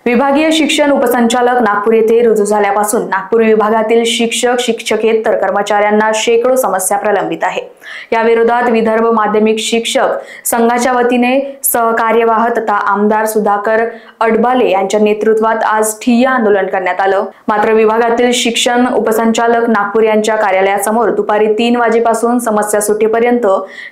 विभागीय शिक्षण उपसंचालक नागपूर येथे रुजू झाल्यापासून नागपूर विभागातील शिक्षक, शिक्षकेतर कर्मचाऱ्यांना शेकडो समस्या प्रलंबित आहे। या विरोधात विदर्भ माध्यमिक शिक्षक संघाच्या वतीने सहकार्यवाह तथा आमदार सुधाकर अडबाले यांच्या नेतृत्वात आज ठिय्या आंदोलन करण्यात आलं। मात्र विभागातील शिक्षण उपसंचालक नागपूर यांच्या कार्यालयासमोर दुपारी 3 वाजेपासून समस्या सुटेपर्यंत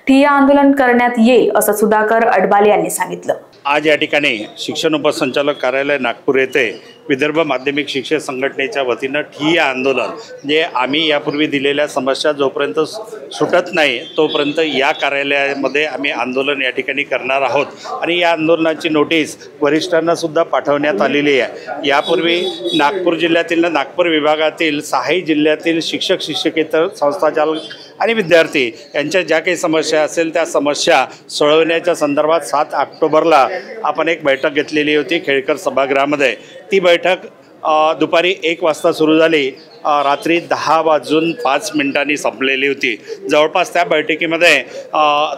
ठिय्या आंदोलन करण्यात येईल असं सुधाकर अडबाले यांनी सांगितलं। आज या ठिकाणी शिक्षण उपसंचालक कार्यालय नागपूर येथे विदर्भ माध्यमिक शिक्षक संघटनेच्या वतीनं ठिय्या आंदोलन म्हणजे आम्ही यापूर्वी दिलेल्या समस्या जोपर्यंत सुटत नाही तोपर्यंत या कार्यालयामध्ये आम्ही आंदोलन या ठिकाणी करणार आहोत आणि या आंदोलनाची नोटीस वरिष्ठांना सुद्धा पाठवण्यात आलेली आहे। यापूर्वी नागपूर जिल्ह्यातील नागपूर विभागातील 6 जिल्ह्यातील शिक्षक, शिक्षकेतर संस्थाचालक आणि विद्यार्थी यांच्या ज्या काही समस्या असेल त्या समस्या सोडवण्याच्या संदर्भात 7 ऑक्टोबरला आपण एक बैठक घेतलेली होती खेळकर सभागृहामध्ये। ती बैठक दुपारी 1 वाजता सुरू झाली, रात्री 10:05 संपलेली होती। जवळपास त्या बैठकीमध्ये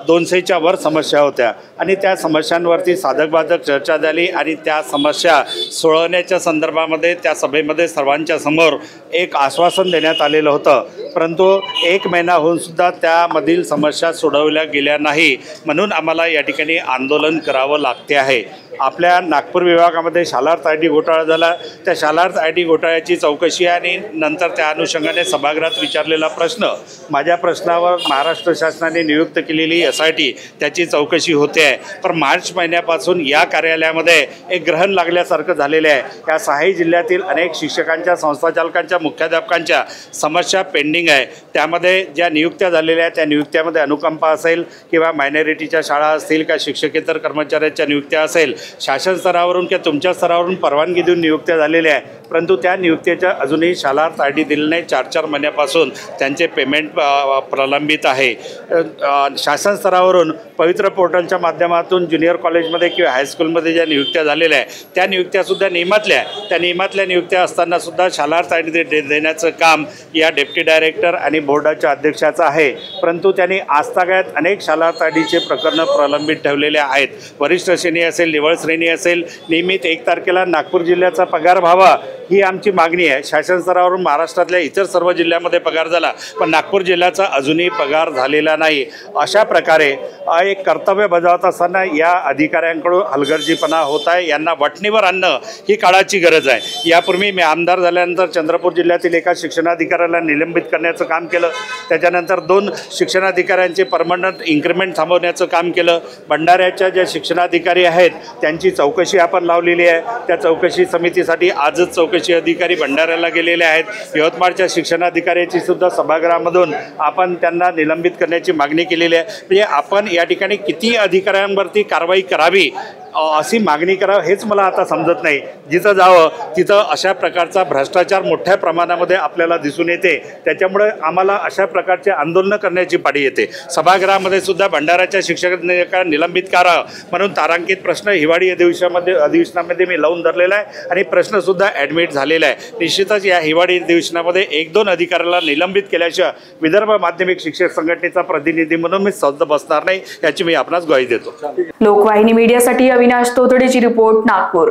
200च्या वर समस्या होत्या आणि त्या समस्यांवरती साधक-बाधक चर्चा झाली आणि त्या समस्या सोडवण्याच्या संदर्भामध्ये त्या सभेमध्ये सर्वांच्या समोर एक आश्वासन देण्यात आलेलं होतं, परंतु 1 महिना होऊन सुद्धा त्यामधील समस्या सोडवल्या गेल्या नाही, म्हणून आम्हाला या ठिकाणी आंदोलन करावं लागते आहे। आपल्या नागपूर विभागामध्ये शालार्थ आय डी घोटाळा झाला, त्या शालार्थ आय डी घोटाळ्याची चौकशी आणि नंतर त्या अनुषंगाने सभागृहात विचारलेला प्रश्न, माझ्या प्रश्नावर महाराष्ट्र शासनाने नियुक्त केलेली SIT त्याची चौकशी होते आहे। पण मार्च महिन्यापासून या कार्यालयामध्ये एक ग्रहण लागल्यासारखं झालेलं आहे। या 6 जिल्ह्यातील अनेक शिक्षकांच्या, संस्थाचालकांच्या, मुख्याध्यापकांच्या समस्या पेंडिंग आहे। त्यामध्ये ज्या नियुक्त्या झालेल्या आहेत त्या नियुक्त्यामध्ये अनुकंपा असेल किंवा मायनॉरिटीच्या शाळा असतील का शिक्षकेतर कर्मचाऱ्यांच्या नियुक्त्या असेल, शासन स्तरावरून किंवा तुमच्या स्तरावरून परवानगी देऊन नियुक्त्या झालेल्या आहे, परंतु त्या नियुक्तीच्या अजूनही शालार्थ आय डी दिले नाही। 4-4 महिन्यापासून त्यांचे पेमेंट प्रलंबित आहे। शासन स्तरावरून पवित्र पोर्टलच्या माध्यमातून ज्युनियर कॉलेजमध्ये किंवा हायस्कूलमध्ये ज्या नियुक्त्या झालेल्या आहे त्या नियुक्त्यासुद्धा नियमातल्या नियुक्त्या असतानासुद्धा शालार्थ आय डी देण्याचं काम या डेप्टी डायरेक्टर आणि बोर्डाच्या अध्यक्षाचं आहे, परंतु त्यांनी आजतागायत अनेक शालार्थ आय डीचे प्रकरणं प्रलंबित ठेवलेले आहेत। वरिष्ठ श्रेणी असेल, निवड श्रेणी असेल, नियमित 1 तारखेला नागपूर जिल्ह्याचा पगार व्हावा ही आमची मागणी आहे। शासन स्तरावरून महाराष्ट्रातल्या इतर सर्व जिल्ह्यामध्ये पगार झाला, पण नागपूर जिल्ह्याचा अजूनही पगार झालेला नाही। अशा प्रकारे एक कर्तव्य बजावत असताना या अधिकाऱ्यांकडून हलगर्जीपणा होत आहे। यांना वठणीवर आणणं ही काळाची गरज आहे। यापूर्वी मी आमदार झाल्यानंतर चंद्रपूर जिल्ह्यातील एका शिक्षणाधिकाऱ्याला निलंबित करण्याचं काम केलं, त्याच्यानंतर 2 शिक्षणाधिकाऱ्यांचे परमनंट इन्क्रिमेंट थांबवण्याचं काम केलं। भंडाऱ्याच्या ज्या शिक्षणाधिकारी आहेत त्यांची चौकशी आपण लावलेली आहे। त्या चौकशी समितीसाठी आजच चौकशी अधिकारी भंडाऱ्याला गेलेले आहेत। यवतमाळच्या शिक्षणाधिकाऱ्याची सुद्धा सभागृहामधून आपण त्यांना निलंबित करण्याची मागणी केलेली आहे। म्हणजे आपण या ठिकाणी किती अधिकाऱ्यांवरती कारवाई करावी अशी मागणी करावं हेच मला आता समजत नाही। जिथं जावं तिथं अशा प्रकारचा भ्रष्टाचार मोठ्या प्रमाणामध्ये आपल्याला दिसून येते, त्याच्यामुळे आम्हाला अशा प्रकारचे आंदोलनं करण्याची पाळी येते। सभागृहामध्ये सुद्धा भंडाऱ्याच्या शिक्षकांना निलंबित करा म्हणून तारांकित प्रश्न हिवाळी अधिवेशनामध्ये मी लावून धरलेला आहे आणि प्रश्नसुद्धा ॲडमिट झालेला आहे। निश्चितच या हिवाळी अधिवेशनामध्ये 1-2 अधिकाऱ्याला निलंबित केल्याशिवाय विदर्भ माध्यमिक शिक्षक संघटनेचा प्रतिनिधी म्हणून मी सौद बसणार नाही, याची मी आपणास ग्वाही देतो। लोकवाहिनी मीडियासाठी अविनाश तोतडेची रिपोर्ट, नागपूर।